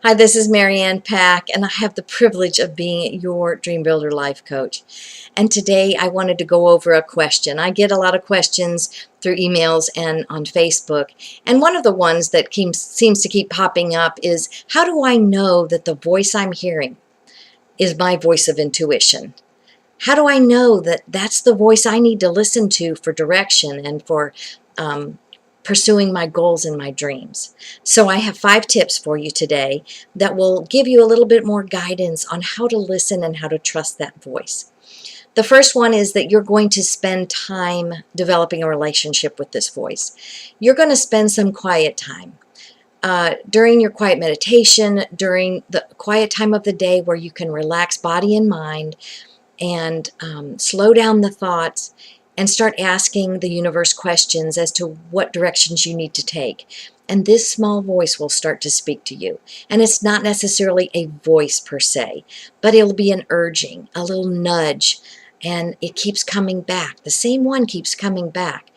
Hi, this is Marianne Pack, and I have the privilege of being your Dream Builder Life Coach. And today I wanted to go over a question. I get a lot of questions through emails and on Facebook. And one of the ones that seems to keep popping up is, how do I know that the voice I'm hearing is my voice of intuition? How do I know that that's the voice I need to listen to for direction and for pursuing my goals and my dreams? So I have 5 tips for you today that will give you a little bit more guidance on how to listen and how to trust that voice. The first one is that you're going to spend time developing a relationship with this voice. You're going to spend some quiet time. During your quiet meditation, during the quiet time of the day where you can relax body and mind and slow down the thoughts and start asking the universe questions as to what directions you need to take. And this small voice will start to speak to you. And it's not necessarily a voice per se, but it'll be an urging, a little nudge, and it keeps coming back. The same one keeps coming back.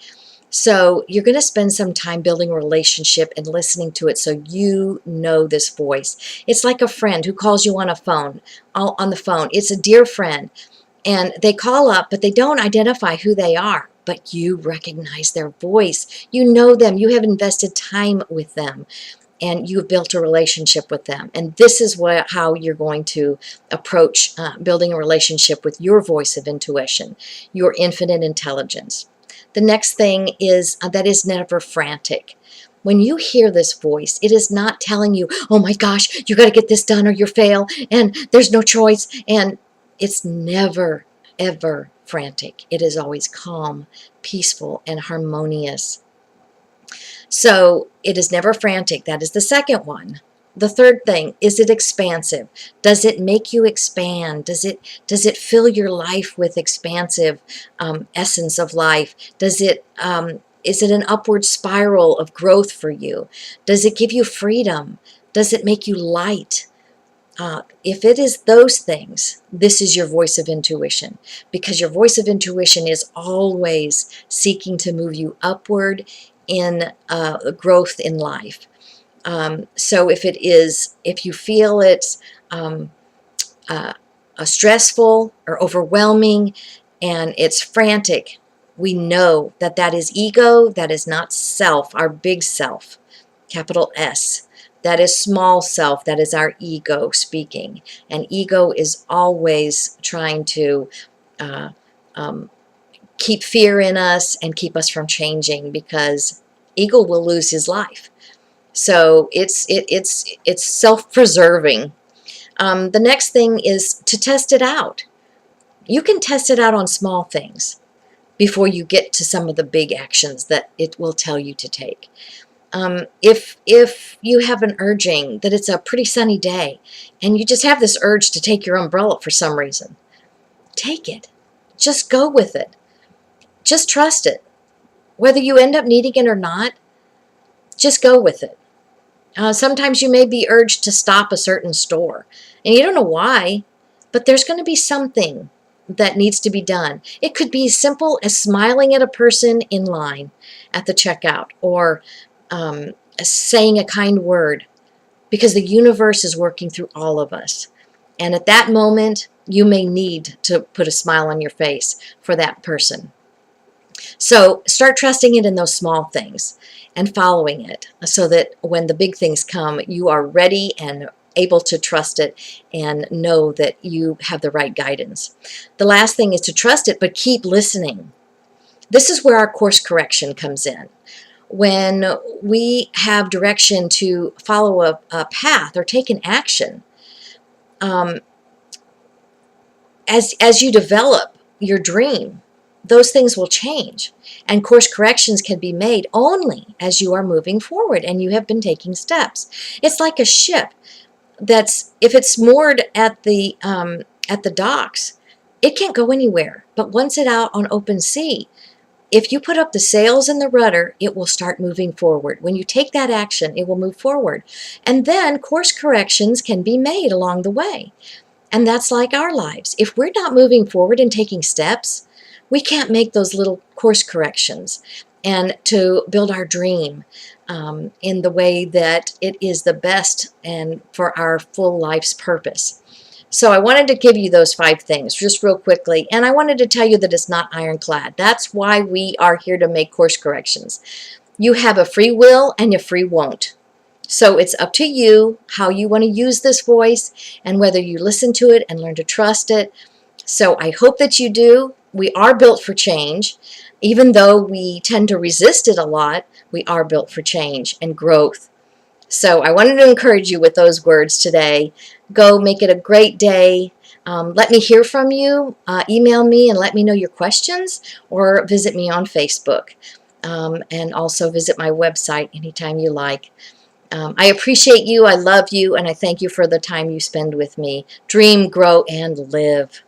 So you're going to spend some time building a relationship and listening to it so you know this voice. It's like a friend who calls you on the phone. It's a dear friend. And they call up, but they don't identify who they are. But you recognize their voice. You know them. You have invested time with them. And you've built a relationship with them. And this is how you're going to approach building a relationship with your voice of intuition, your infinite intelligence. The next thing is that is never frantic. When you hear this voice, it is not telling you, oh my gosh, you got to get this done or you fail, and there's no choice. And it's never, ever frantic. It is always calm, peaceful, and harmonious. So it is never frantic. That is the second one. The third thing, is it expansive? Does it make you expand? Does it fill your life with expansive essence of life? Is it an upward spiral of growth for you? Does it give you freedom? Does it make you light? If it is those things, this is your voice of intuition, because your voice of intuition is always seeking to move you upward in growth in life. So if you feel it's stressful or overwhelming and it's frantic, we know that that is ego, that is not self, our big self, capital S. That is small self, that is our ego speaking. And ego is always trying to keep fear in us and keep us from changing, because ego will lose his life. So it's self-preserving. The next thing is to test it out. You can test it out on small things before you get to some of the big actions that it will tell you to take. If you have an urging that it's a pretty sunny day and you just have this urge to take your umbrella for some reason, take it. Just go with it. Just trust it. Whether you end up needing it or not, just go with it. Sometimes you may be urged to stop a certain store and you don't know why, but there's going to be something that needs to be done. It could be as simple as smiling at a person in line at the checkout, or saying a kind word, because the universe is working through all of us. And at that moment, you may need to put a smile on your face for that person. So start trusting it in those small things and following it, so that when the big things come, you are ready and able to trust it and know that you have the right guidance. The last thing is to trust it, but keep listening. This is where our course correction comes in. When we have direction to follow a path or take an action, as you develop your dream, those things will change. And course corrections can be made only as you are moving forward and you have been taking steps. It's like a ship that's, if it's moored at the docks, it can't go anywhere. But once it's out on open sea, if you put up the sails and the rudder, it will start moving forward. When you take that action, it will move forward. And then course corrections can be made along the way. And that's like our lives. If we're not moving forward and taking steps, we can't make those little course corrections and to build our dream. in the way that it is the best and for our full life's purpose. So I wanted to give you those 5 things just real quickly, and I wanted to tell you that it's not ironclad. That's why we are here to make course corrections. You have a free will and a free won't. So it's up to you how you want to use this voice and whether you listen to it and learn to trust it. So I hope that you do. We are built for change. Even though we tend to resist it a lot, we are built for change and growth. So I wanted to encourage you with those words today. Go make it a great day. Let me hear from you. Email me and let me know your questions, or visit me on Facebook. And also visit my website anytime you like. I appreciate you, I love you, and I thank you for the time you spend with me. Dream, grow, and live.